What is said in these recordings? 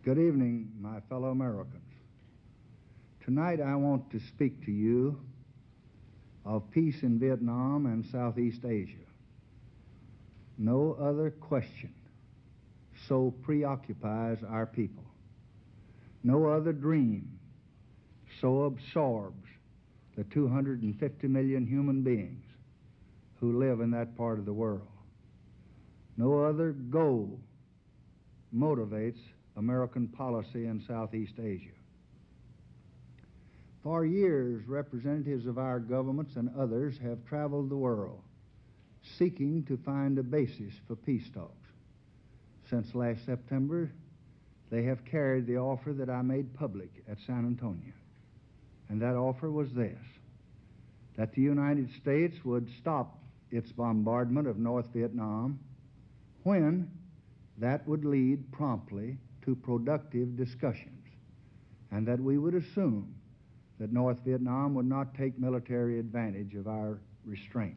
Good evening, my fellow Americans. Tonight I want to speak to you of peace in Vietnam and Southeast Asia. No other question so preoccupies our people. No other dream so absorbs the 250 million human beings who live in that part of the world. No other goal motivates American policy in Southeast Asia. For years, representatives of our governments and others have traveled the world seeking to find a basis for peace talks. Since last September, they have carried the offer that I made public at San Antonio. And that offer was this: that the United States would stop its bombardment of North Vietnam when that would lead promptly to productive discussions, and that we would assume that North Vietnam would not take military advantage of our restraint.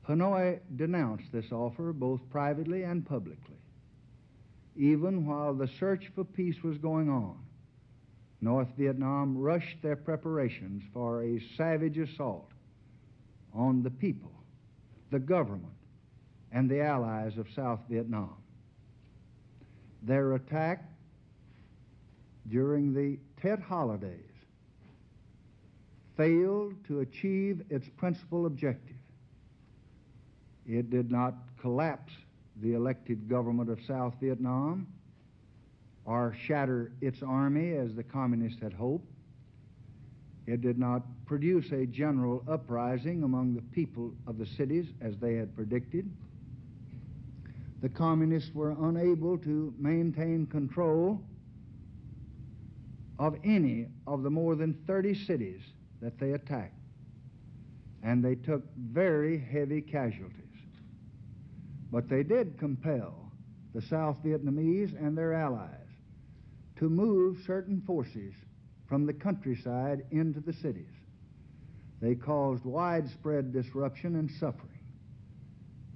Hanoi denounced this offer both privately and publicly. Even while the search for peace was going on, North Vietnam rushed their preparations for a savage assault on the people, the government, and the allies of South Vietnam. Their attack during the Tet holidays failed to achieve its principal objective. It did not collapse the elected government of South Vietnam or shatter its army as the communists had hoped. It did not produce a general uprising among the people of the cities as they had predicted. The communists were unable to maintain control of any of the more than 30 cities that they attacked, and they took very heavy casualties. But they did compel the South Vietnamese and their allies to move certain forces from the countryside into the cities. They caused widespread disruption and suffering.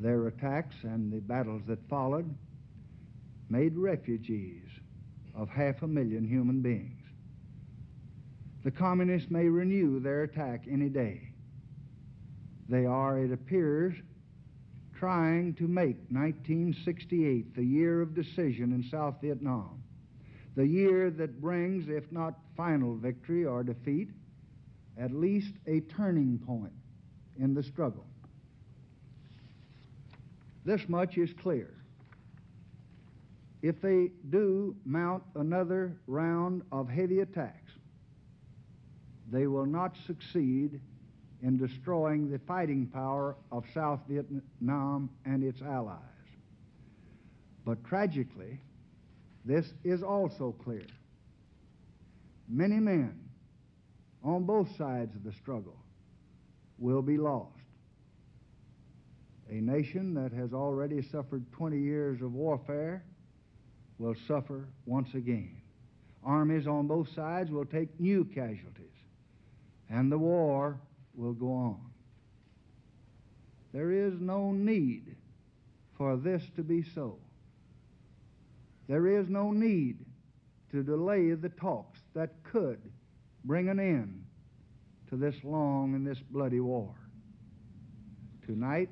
Their attacks and the battles that followed made refugees of 500,000 human beings. The communists may renew their attack any day. They are, it appears, trying to make 1968 the year of decision in South Vietnam, the year that brings, if not final victory or defeat, at least a turning point in the struggle. This much is clear. If they do mount another round of heavy attacks, they will not succeed in destroying the fighting power of South Vietnam and its allies. But tragically, this is also clear. Many men on both sides of the struggle will be lost. A nation that has already suffered 20 years of warfare will suffer once again. Armies on both sides will take new casualties, and the war will go on. There is no need for this to be so. There is no need to delay the talks that could bring an end to this long and this bloody war. Tonight,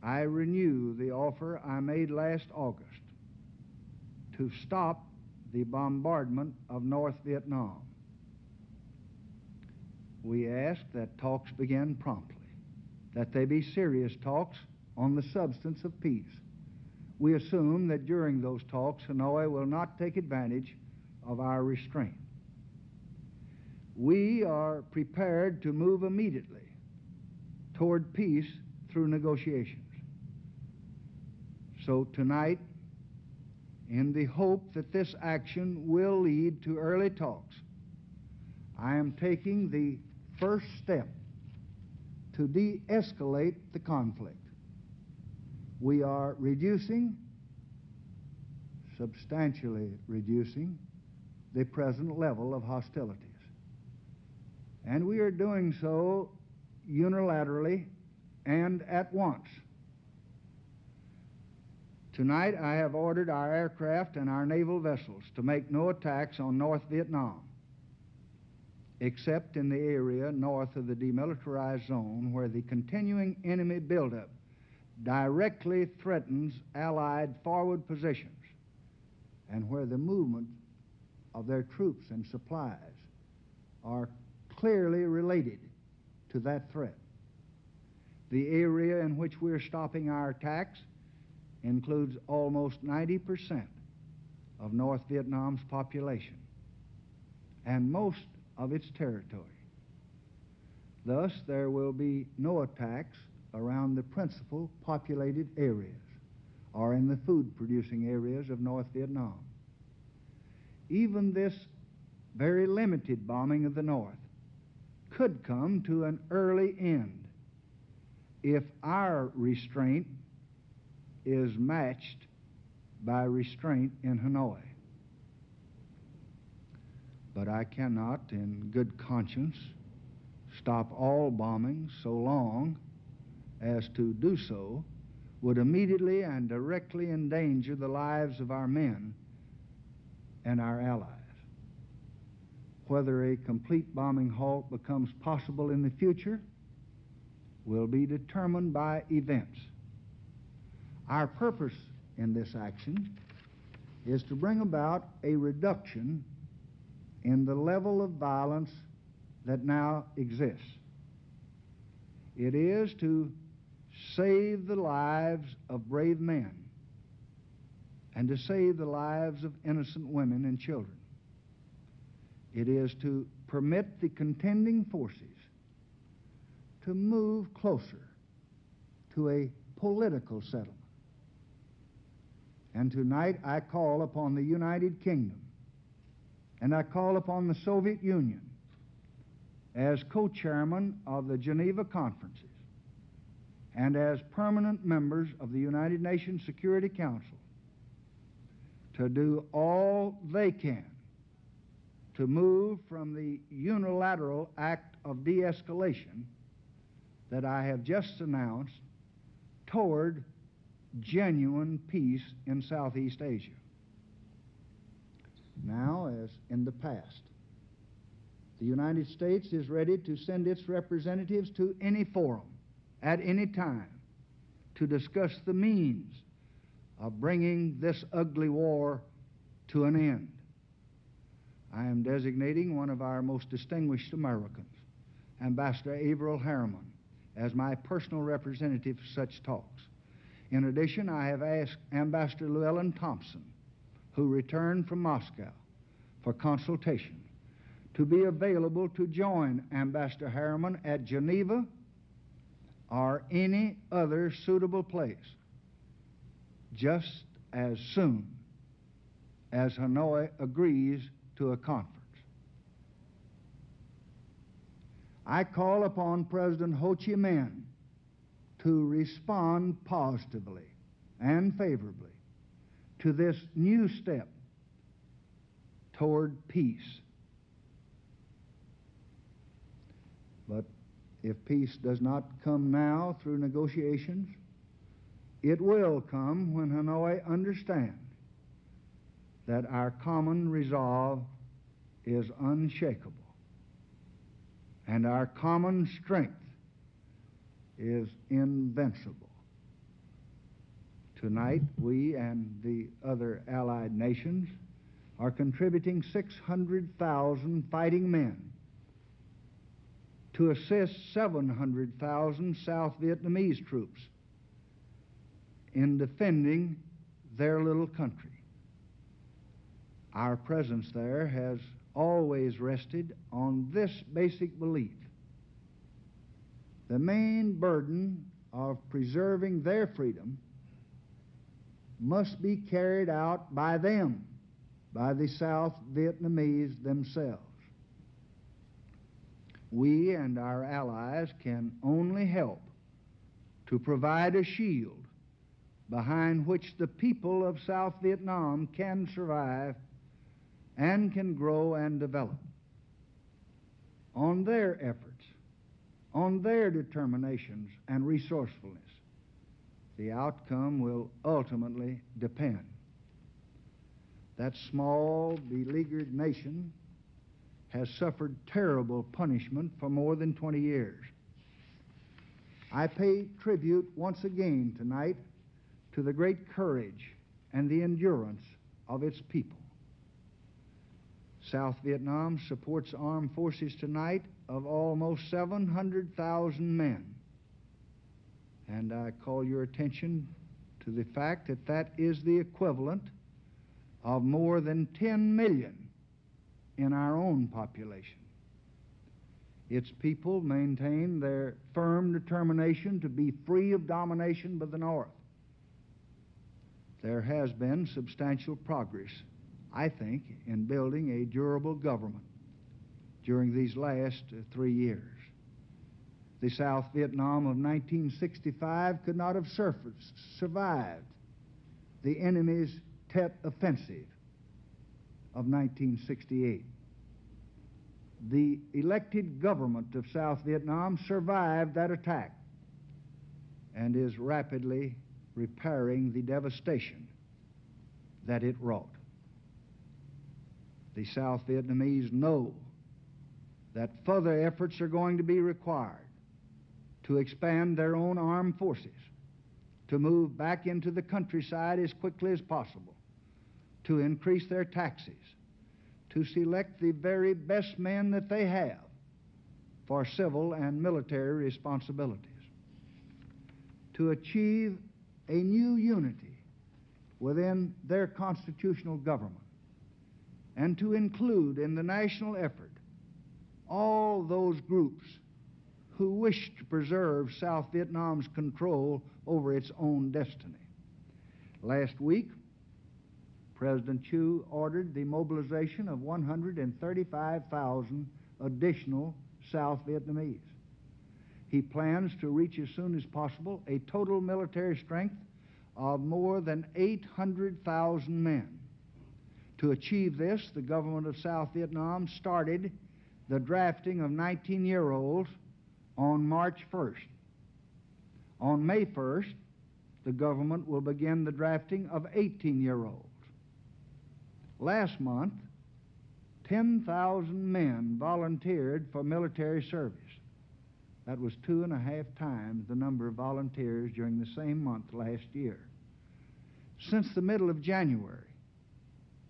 I renew the offer I made last August to stop the bombardment of North Vietnam. We ask that talks begin promptly, that they be serious talks on the substance of peace. We assume that during those talks, Hanoi will not take advantage of our restraint. We are prepared to move immediately toward peace through negotiations. So tonight, in the hope that this action will lead to early talks, I am taking the first step to de-escalate the conflict. We are substantially reducing, the present level of hostilities. And we are doing so unilaterally and at once. Tonight I have ordered our aircraft and our naval vessels to make no attacks on North Vietnam, except in the area north of the demilitarized zone where the continuing enemy buildup directly threatens Allied forward positions and where the movement of their troops and supplies are clearly related to that threat. The area in which we're stopping our attacks includes almost 90% of North Vietnam's population and most of its territory. Thus, there will be no attacks around the principal populated areas or in the food-producing areas of North Vietnam. Even this very limited bombing of the North could come to an early end if our restraint is matched by restraint in Hanoi. But I cannot, in good conscience, stop all bombings so long as to do so would immediately and directly endanger the lives of our men and our allies. Whether a complete bombing halt becomes possible in the future will be determined by events. Our purpose in this action is to bring about a reduction in the level of violence that now exists. It is to save the lives of brave men and to save the lives of innocent women and children. It is to permit the contending forces to move closer to a political settlement. And tonight I call upon the United Kingdom and I call upon the Soviet Union as co-chairman of the Geneva conferences and as permanent members of the United Nations Security Council to do all they can to move from the unilateral act of de-escalation that I have just announced toward genuine peace in Southeast Asia. Now, as in the past, the United States is ready to send its representatives to any forum at any time to discuss the means of bringing this ugly war to an end. I am designating one of our most distinguished Americans, Ambassador Averell Harriman, as my personal representative for such talks. In addition, I have asked Ambassador Llewellyn Thompson, who returned from Moscow for consultation, to be available to join Ambassador Harriman at Geneva or any other suitable place just as soon as Hanoi agrees to a conference. I call upon President Ho Chi Minh to respond positively and favorably to this new step toward peace. But if peace does not come now through negotiations, it will come when Hanoi understands that our common resolve is unshakable and our common strength is invincible. Tonight, we and the other allied nations are contributing 600,000 fighting men to assist 700,000 South Vietnamese troops in defending their little country. Our presence there has always rested on this basic belief: the main burden of preserving their freedom must be carried out by them, by the South Vietnamese themselves. We and our allies can only help to provide a shield behind which the people of South Vietnam can survive and can grow and develop. On their efforts, on their determinations and resourcefulness, the outcome will ultimately depend. That small, beleaguered nation has suffered terrible punishment for more than 20 years. I pay tribute once again tonight to the great courage and the endurance of its people. South Vietnam supports armed forces tonight of almost 700,000 men. And I call your attention to the fact that that is the equivalent of more than 10 million in our own population. Its people maintain their firm determination to be free of domination by the North. There has been substantial progress, I think, in building a durable government during these last 3 years. The South Vietnam of 1965 could not have survived the enemy's Tet Offensive of 1968. The elected government of South Vietnam survived that attack and is rapidly repairing the devastation that it wrought. The South Vietnamese know that further efforts are going to be required to expand their own armed forces, to move back into the countryside as quickly as possible, to increase their taxes, to select the very best men that they have for civil and military responsibilities, to achieve a new unity within their constitutional government, and to include in the national effort all those groups who wish to preserve South Vietnam's control over its own destiny. Last week, President Thieu ordered the mobilization of 135,000 additional South Vietnamese. He plans to reach as soon as possible a total military strength of more than 800,000 men. To achieve this, the government of South Vietnam started the drafting of 19-year-olds on March 1st. On May 1st, the government will begin the drafting of 18-year-olds. Last month, 10,000 men volunteered for military service. That was 2.5 times the number of volunteers during the same month last year. Since the middle of January,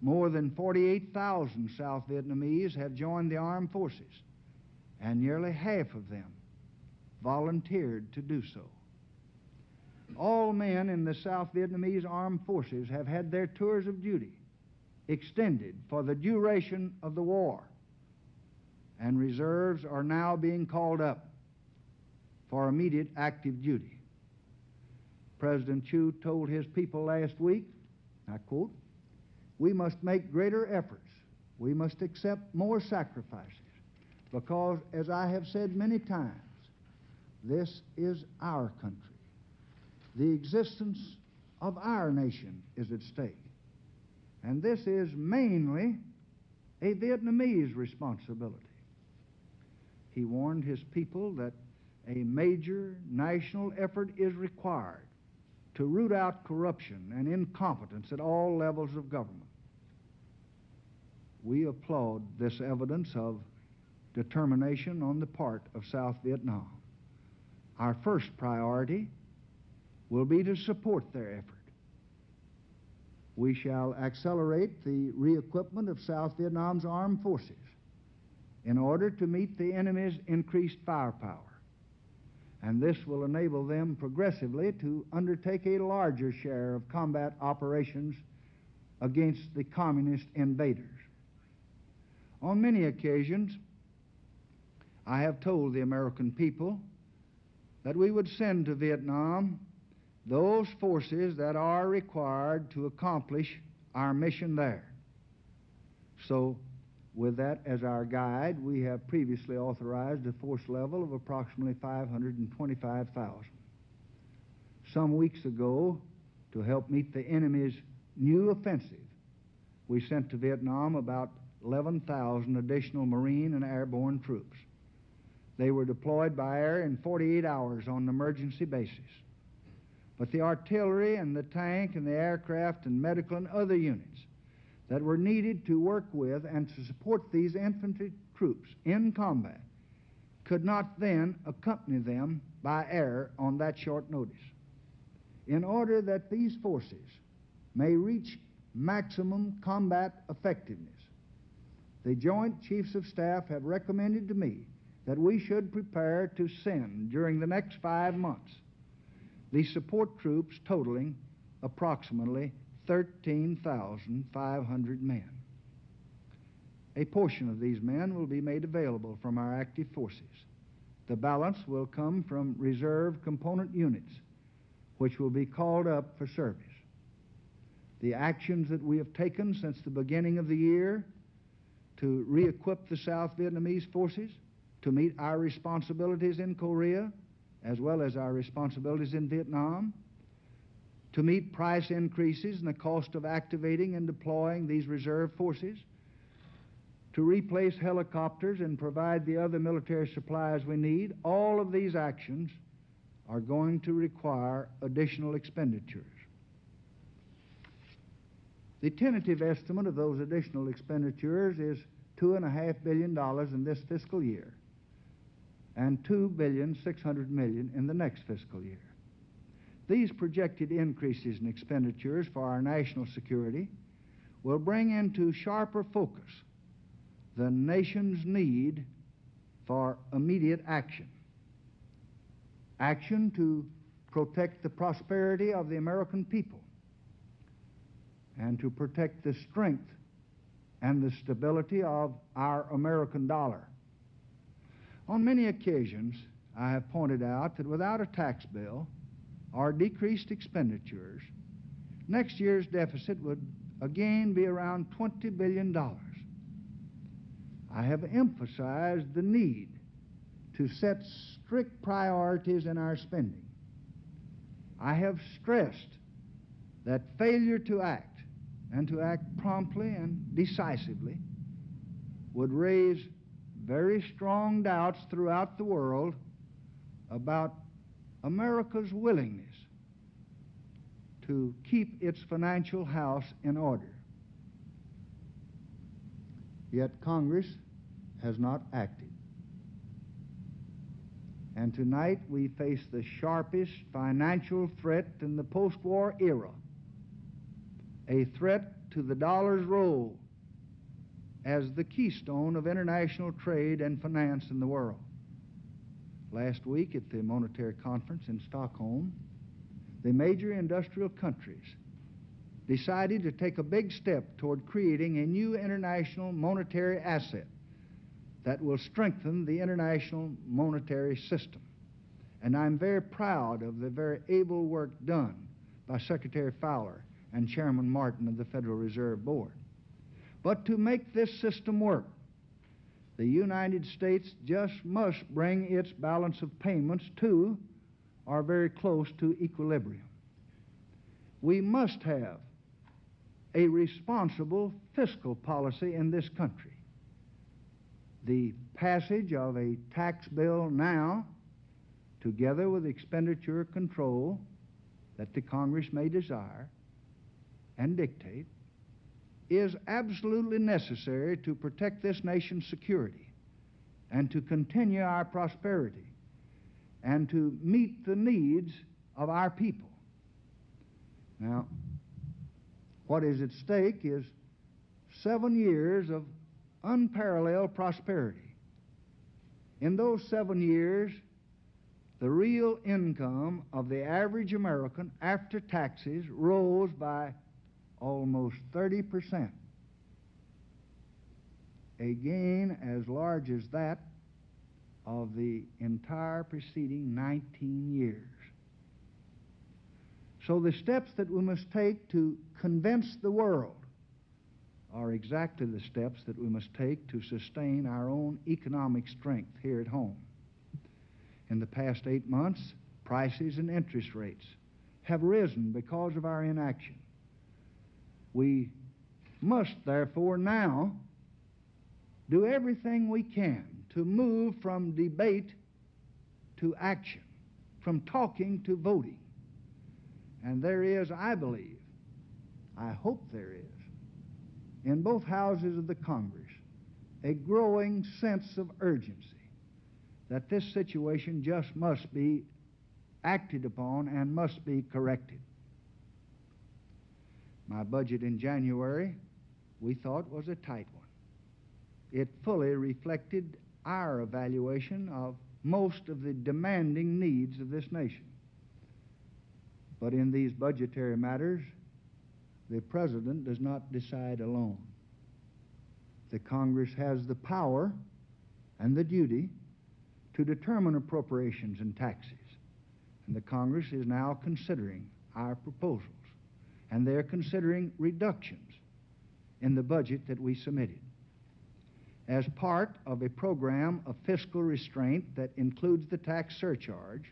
more than 48,000 South Vietnamese have joined the armed forces, and nearly half of them volunteered to do so. All men in the South Vietnamese armed forces have had their tours of duty extended for the duration of the war, and reserves are now being called up for immediate active duty. President Thieu told his people last week, I quote, "We must make greater efforts. We must accept more sacrifices, because, as I have said many times, this is our country. The existence of our nation is at stake. And this is mainly a Vietnamese responsibility." He warned his people that a major national effort is required to root out corruption and incompetence at all levels of government. We applaud this evidence of determination on the part of South Vietnam. Our first priority will be to support their effort. We shall accelerate the re-equipment of South Vietnam's armed forces in order to meet the enemy's increased firepower. And this will enable them progressively to undertake a larger share of combat operations against the communist invaders. On many occasions, I have told the American people that we would send to Vietnam those forces that are required to accomplish our mission there. So, with that as our guide, we have previously authorized a force level of approximately 525,000. Some weeks ago, to help meet the enemy's new offensive, we sent to Vietnam about 11,000 additional Marine and airborne troops. They were deployed by air in 48 hours on an emergency basis. but the artillery and the tank and the aircraft and medical and other units that were needed to work with and to support these infantry troops in combat could not then accompany them by air on that short notice. In order that these forces may reach maximum combat effectiveness, the Joint Chiefs of Staff have recommended to me that we should prepare to send during the next 5 months the support troops totaling approximately 13,500 men. A portion of these men will be made available from our active forces. The balance will come from reserve component units, which will be called up for service. The actions that we have taken since the beginning of the year to re-equip the South Vietnamese forces to meet our responsibilities in Korea, as well as our responsibilities in Vietnam, to meet price increases and the cost of activating and deploying these reserve forces, to replace helicopters and provide the other military supplies we need. All of these actions are going to require additional expenditures. The tentative estimate of those additional expenditures is $2.5 billion in this fiscal year and $2.6 billion in the next fiscal year. These projected increases in expenditures for our national security will bring into sharper focus the nation's need for immediate action. Action to protect the prosperity of the American people and to protect the strength and the stability of our American dollar. On many occasions, I have pointed out that without a tax bill or decreased expenditures, next year's deficit would again be around $20 billion. I have emphasized the need to set strict priorities in our spending. I have stressed that failure to act, and to act promptly and decisively, would raise very strong doubts throughout the world about America's willingness to keep its financial house in order. Yet Congress has not acted. And tonight we face the sharpest financial threat in the post-war era, a threat to the dollar's role as the keystone of international trade and finance in the world. Last week at the Monetary Conference in Stockholm, the major industrial countries decided to take a big step toward creating a new international monetary asset that will strengthen the international monetary system. And I'm very proud of the very able work done by Secretary Fowler and Chairman Martin of the Federal Reserve Board. But to make this system work, the United States just must bring its balance of payments to or very close to equilibrium. We must have a responsible fiscal policy in this country. The passage of a tax bill now, together with expenditure control that the Congress may desire and dictate, is absolutely necessary to protect this nation's security and to continue our prosperity and to meet the needs of our people. Now, what is at stake is 7 years of unparalleled prosperity. In those 7 years, the real income of the average American after taxes rose by almost 30%, a gain as large as that of the entire preceding 19 years. So the steps that we must take to convince the world are exactly the steps that we must take to sustain our own economic strength here at home. In the past 8 months, prices and interest rates have risen because of our inaction. We must, therefore, now do everything we can to move from debate to action, from talking to voting. And there is, I believe, I hope there is, in both houses of the Congress, a growing sense of urgency that this situation just must be acted upon and must be corrected. My budget in January, we thought, was a tight one. It fully reflected our evaluation of most of the demanding needs of this nation. But in these budgetary matters, the President does not decide alone. The Congress has the power and the duty to determine appropriations and taxes. And the Congress is now considering our proposals, and they're considering reductions in the budget that we submitted. As part of a program of fiscal restraint that includes the tax surcharge,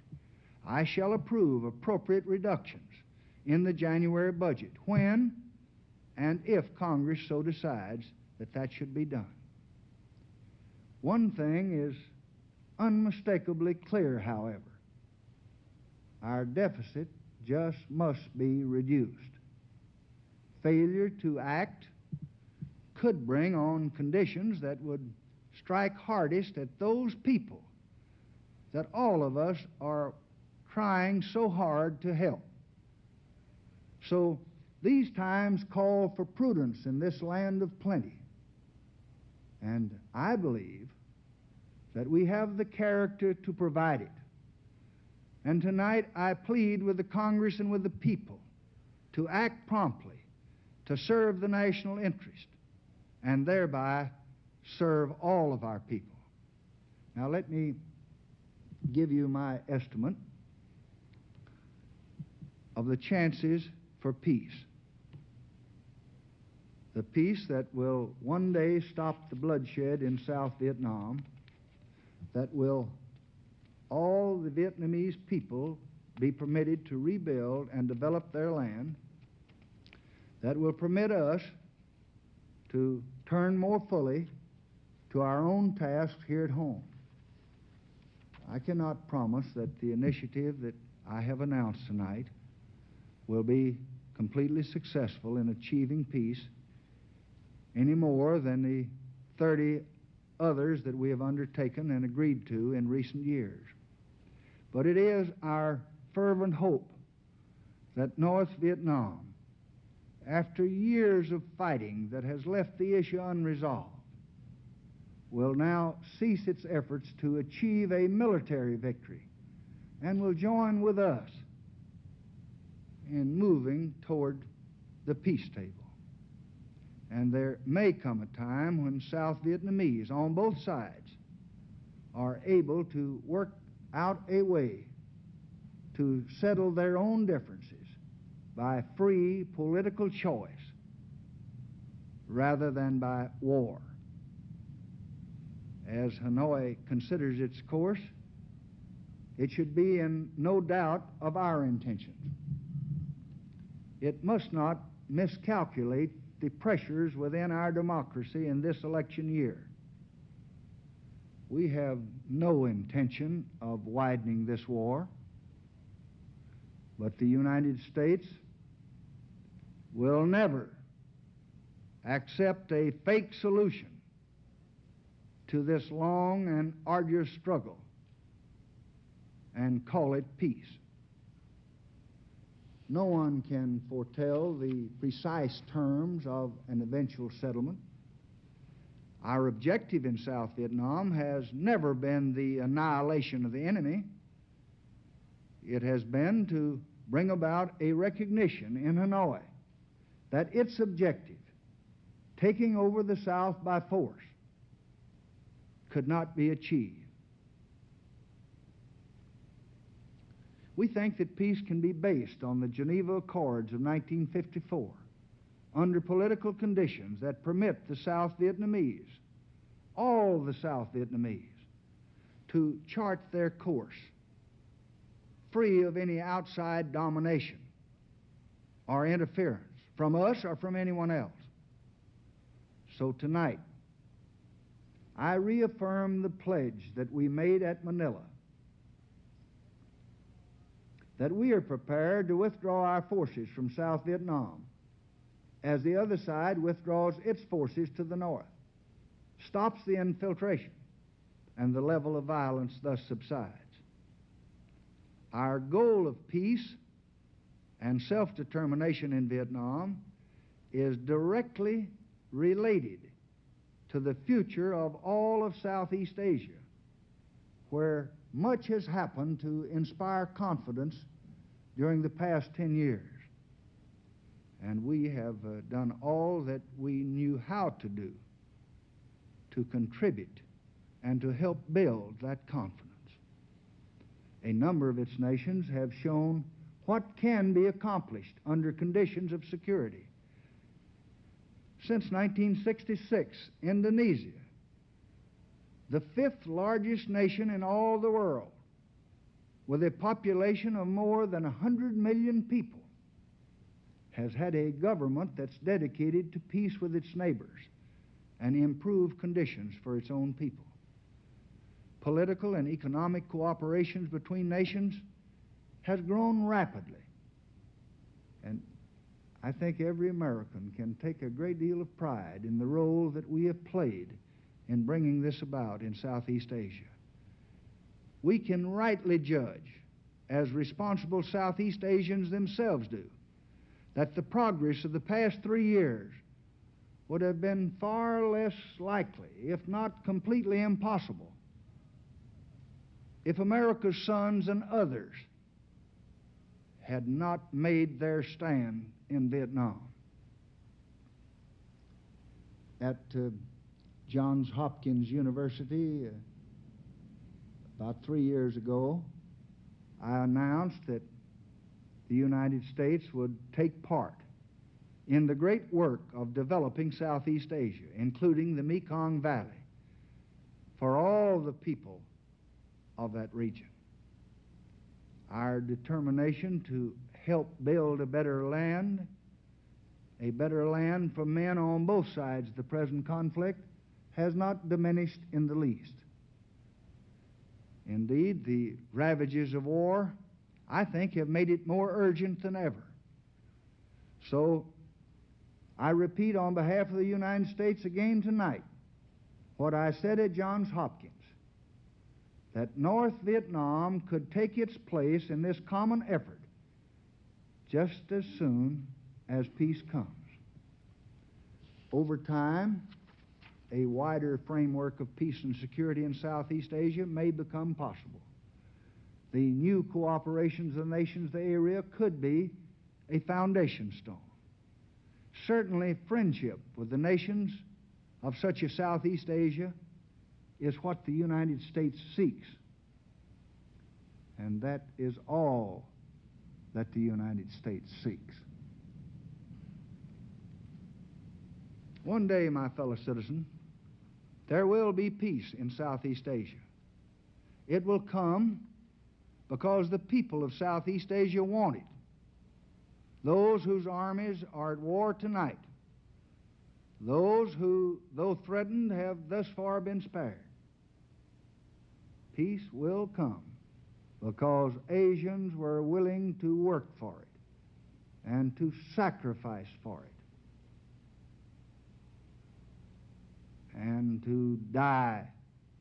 I shall approve appropriate reductions in the January budget when and if Congress so decides that that should be done. One thing is unmistakably clear, however. Our deficit just must be reduced. Failure to act could bring on conditions that would strike hardest at those people that all of us are trying so hard to help. So these times call for prudence in this land of plenty. And I believe that we have the character to provide it. And tonight I plead with the Congress and with the people to act promptly to serve the national interest and thereby serve all of our people. Now let me give you my estimate of the chances for peace. The peace that will one day stop the bloodshed in South Vietnam, that will all the Vietnamese people be permitted to rebuild and develop their land, that will permit us to turn more fully to our own tasks here at home. I cannot promise that the initiative that I have announced tonight will be completely successful in achieving peace any more than the 30 others that we have undertaken and agreed to in recent years. But it is our fervent hope that North Vietnam, after years of fighting that has left the issue unresolved, will now cease its efforts to achieve a military victory and will join with us in moving toward the peace table. And there may come a time when South Vietnamese on both sides are able to work out a way to settle their own differences by free political choice rather than by war. As Hanoi considers its course, it should be in no doubt of our intentions. It must not miscalculate the pressures within our democracy in this election year. We have no intention of widening this war, but the United States will never accept a fake solution to this long and arduous struggle and call it peace. No one can foretell the precise terms of an eventual settlement. Our objective in South Vietnam has never been the annihilation of the enemy. It has been to bring about a recognition in Hanoi that its objective, taking over the South by force, could not be achieved. We think that peace can be based on the Geneva Accords of 1954 under political conditions that permit the South Vietnamese, all the South Vietnamese, to chart their course free of any outside domination or interference from us or from anyone else. So tonight, I reaffirm the pledge that we made at Manila that we are prepared to withdraw our forces from South Vietnam as the other side withdraws its forces to the north, stops the infiltration, and the level of violence thus subsides. Our goal of peace and self-determination in Vietnam is directly related to the future of all of Southeast Asia, where much has happened to inspire confidence during the past 10 years. And we have done all that we knew how to do to contribute and to help build that confidence. A number of its nations have shown what can be accomplished under conditions of security. Since 1966, Indonesia, the fifth largest nation in all the world, with a population of more than 100 million people, has had a government that's dedicated to peace with its neighbors and improved conditions for its own people. Political and economic cooperations between nations has grown rapidly, and I think every American can take a great deal of pride in the role that we have played in bringing this about in Southeast Asia. We can rightly judge, as responsible Southeast Asians themselves do, that the progress of the past 3 years would have been far less likely, if not completely impossible, if America's sons and others had not made their stand in Vietnam. At Johns Hopkins University, about 3 years ago, I announced that the United States would take part in the great work of developing Southeast Asia, including the Mekong Valley, for all the people of that region. Our determination to help build a better land for men on both sides of the present conflict, has not diminished in the least. Indeed, the ravages of war, I think, have made it more urgent than ever. So, I repeat on behalf of the United States again tonight what I said at Johns Hopkins, that North Vietnam could take its place in this common effort just as soon as peace comes. Over time, a wider framework of peace and security in Southeast Asia may become possible. The new cooperation of the nations of the area could be a foundation stone. Certainly, friendship with the nations of such a Southeast Asia is what the United States seeks. And that is all that the United States seeks. One day, my fellow citizen, there will be peace in Southeast Asia. It will come because the people of Southeast Asia want it. Those whose armies are at war tonight, those who, though threatened, have thus far been spared. Peace will come because Asians were willing to work for it and to sacrifice for it and to die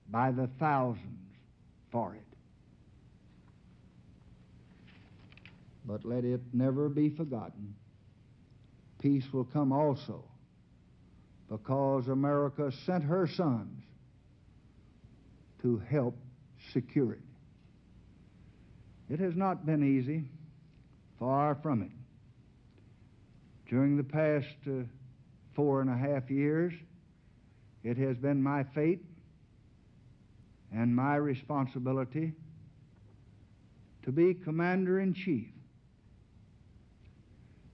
by the thousands for it. But let it never be forgotten, peace will come also because America sent her sons to help secure it. It has not been easy, far from it. During the past 4.5 years, it has been my fate and my responsibility to be Commander-in-Chief.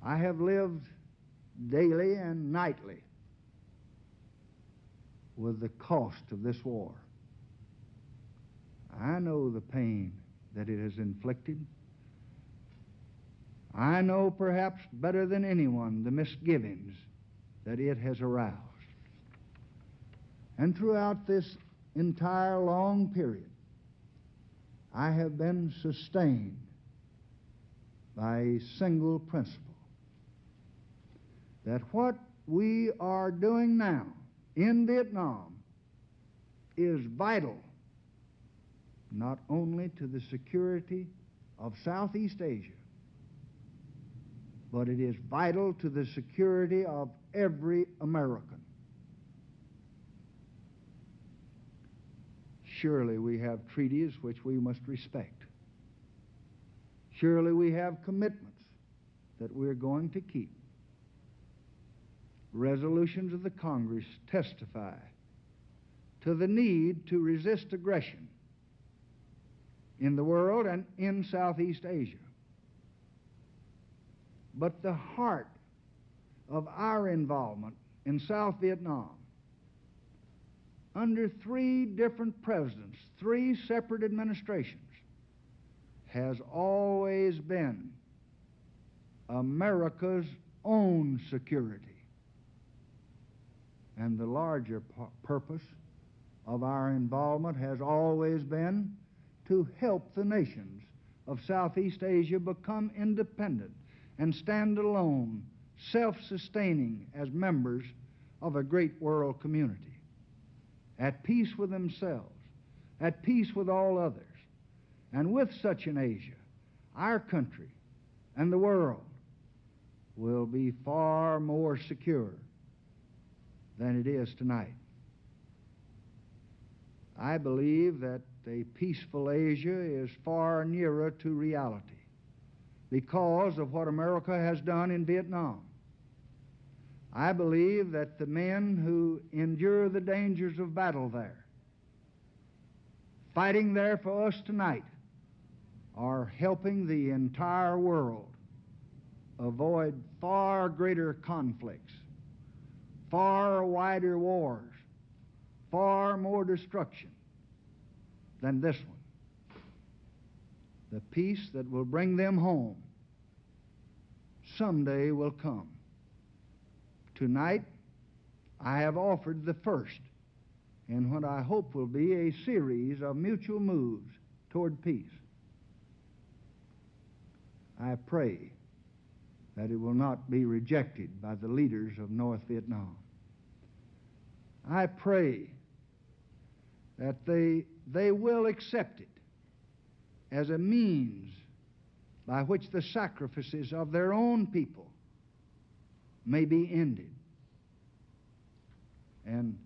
I have lived daily and nightly with the cost of this war. I know the pain that it has inflicted. I know perhaps better than anyone the misgivings that it has aroused. And throughout this entire long period, I have been sustained by a single principle, that what we are doing now in Vietnam is vital not only to the security of Southeast Asia, but it is vital to the security of every American. Surely we have treaties which we must respect. Surely we have commitments that we're going to keep. Resolutions of the Congress testify to the need to resist aggression in the world and in Southeast Asia. But the heart of our involvement in South Vietnam, under 3 different presidents, 3 separate administrations, has always been America's own security. And the larger purpose of our involvement has always been to help the nations of Southeast Asia become independent and stand alone, self-sustaining as members of a great world community, at peace with themselves, at peace with all others. And with such an Asia, our country and the world will be far more secure than it is tonight. I believe that a peaceful Asia is far nearer to reality because of what America has done in Vietnam. I believe that the men who endure the dangers of battle there, fighting there for us tonight, are helping the entire world avoid far greater conflicts, far wider wars, far more destruction than this one. The peace that will bring them home someday will come. Tonight, I have offered the first in what I hope will be a series of mutual moves toward peace. I pray that it will not be rejected by the leaders of North Vietnam. I pray that they will accept it as a means by which the sacrifices of their own people may be ended. And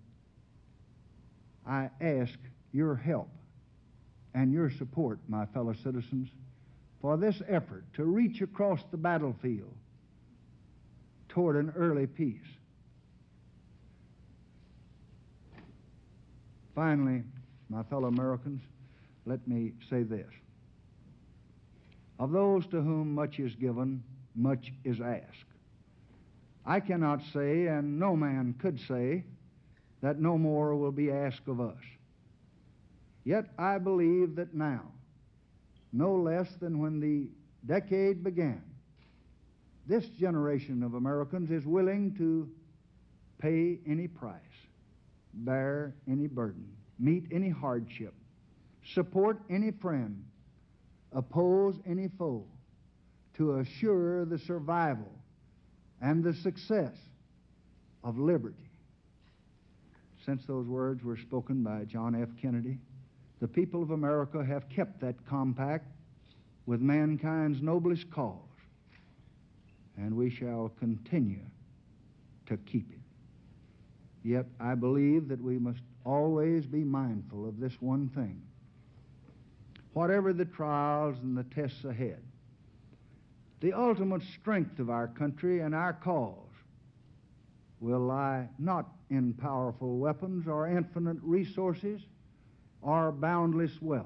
I ask your help and your support, my fellow citizens, for this effort to reach across the battlefield toward an early peace. Finally, my fellow Americans, let me say this. Of those to whom much is given, much is asked. I cannot say, and no man could say, that no more will be asked of us. Yet I believe that now, no less than when the decade began, this generation of Americans is willing to pay any price, bear any burden, meet any hardship, support any friend, oppose any foe, to assure the survival and the success of liberty. Since those words were spoken by John F. Kennedy, the people of America have kept that compact with mankind's noblest cause, and we shall continue to keep it. Yet I believe that we must always be mindful of this one thing. Whatever the trials and the tests ahead, the ultimate strength of our country and our cause will lie not in powerful weapons or infinite resources or boundless wealth,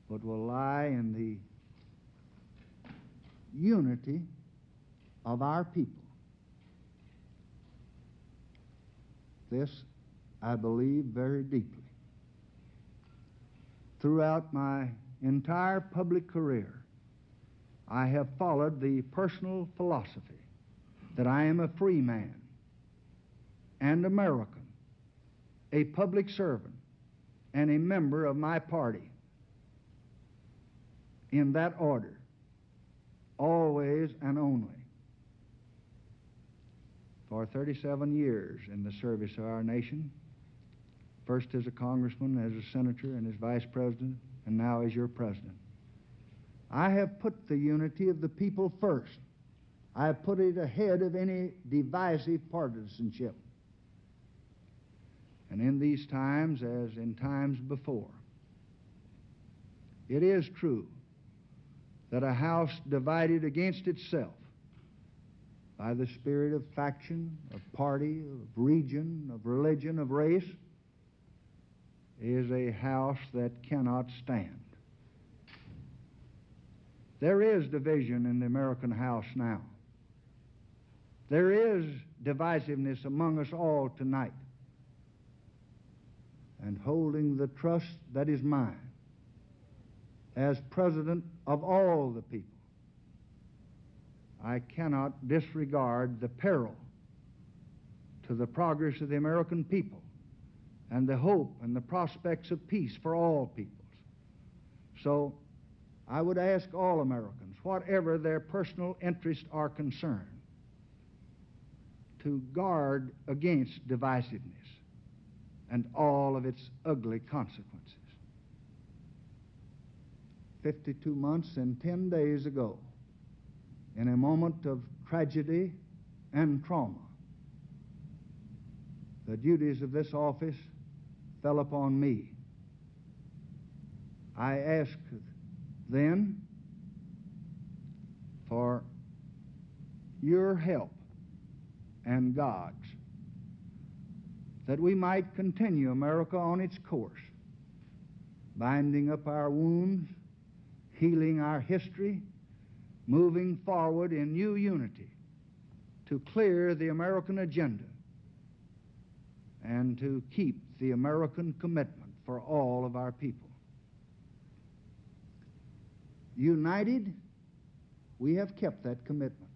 but will lie in the unity of our people. This I believe very deeply. Throughout my entire public career, I have followed the personal philosophy that I am a free man and American, a public servant, and a member of my party. In that order, always and only. For 37 years in the service of our nation, first as a congressman, as a senator, and as vice president, and now as your president, I have put the unity of the people first. I have put it ahead of any divisive partisanship. And in these times, as in times before, it is true that a house divided against itself by the spirit of faction, of party, of region, of religion, of race, is a house that cannot stand. There is division in the American house now. There is divisiveness among us all tonight. And holding the trust that is mine as president of all the people, I cannot disregard the peril to the progress of the American people and the hope and the prospects of peace for all peoples. So I would ask all Americans, whatever their personal interests are concerned, to guard against divisiveness and all of its ugly consequences. 52 months and 10 days ago, in a moment of tragedy and trauma, the duties of this office fell upon me. I asked then for your help and God's, that we might continue America on its course, binding up our wounds, healing our history, moving forward in new unity to clear the American agenda and to keep the American commitment for all of our people. United, we have kept that commitment.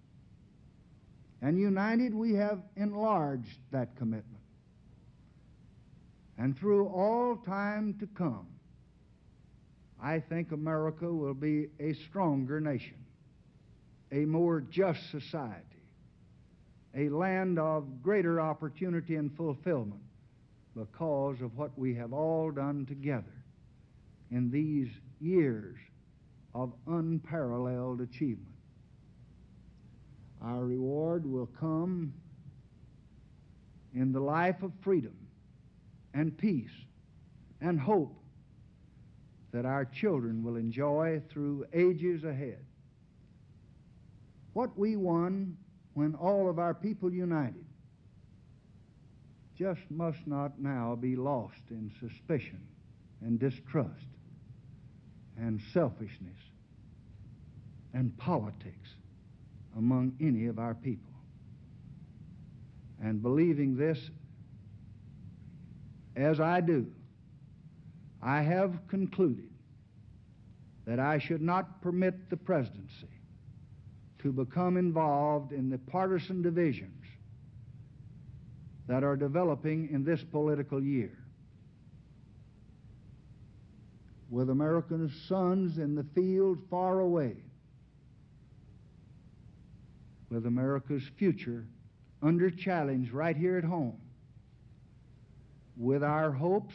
And united, we have enlarged that commitment. And through all time to come, I think America will be a stronger nation, a more just society, a land of greater opportunity and fulfillment because of what we have all done together in these years of unparalleled achievement. Our reward will come in the life of freedom and peace and hope that our children will enjoy through ages ahead. What we won when all of our people united just must not now be lost in suspicion and distrust and selfishness and politics among any of our people. And believing this as I do, I have concluded that I should not permit the presidency to become involved in the partisan divisions that are developing in this political year. With American sons in the field far away, with America's future under challenge right here at home, with our hopes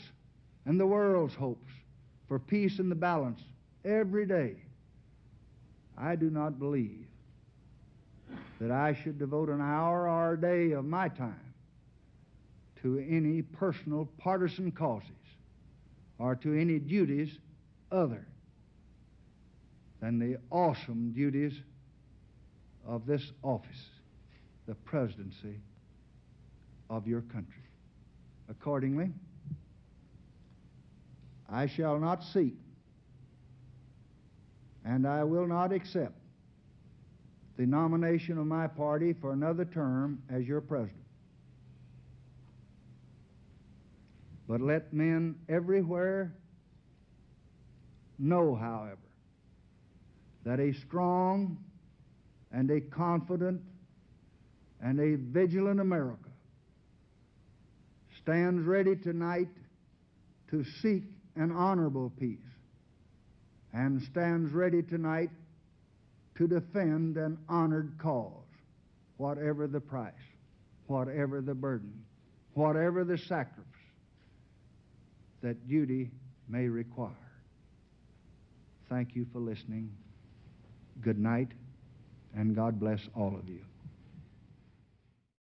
and the world's hopes for peace and the balance every day, I do not believe that I should devote an hour or a day of my time to any personal partisan causes or to any duties other than the awesome duties of this office, the presidency of your country. Accordingly, I shall not seek and I will not accept the nomination of my party for another term as your president. But let men everywhere know, however, that a strong and a confident and a vigilant America stands ready tonight to seek an honorable peace and stands ready tonight to defend an honored cause, whatever the price, whatever the burden, whatever the sacrifice that duty may require. Thank you for listening. Good night, and God bless all of you.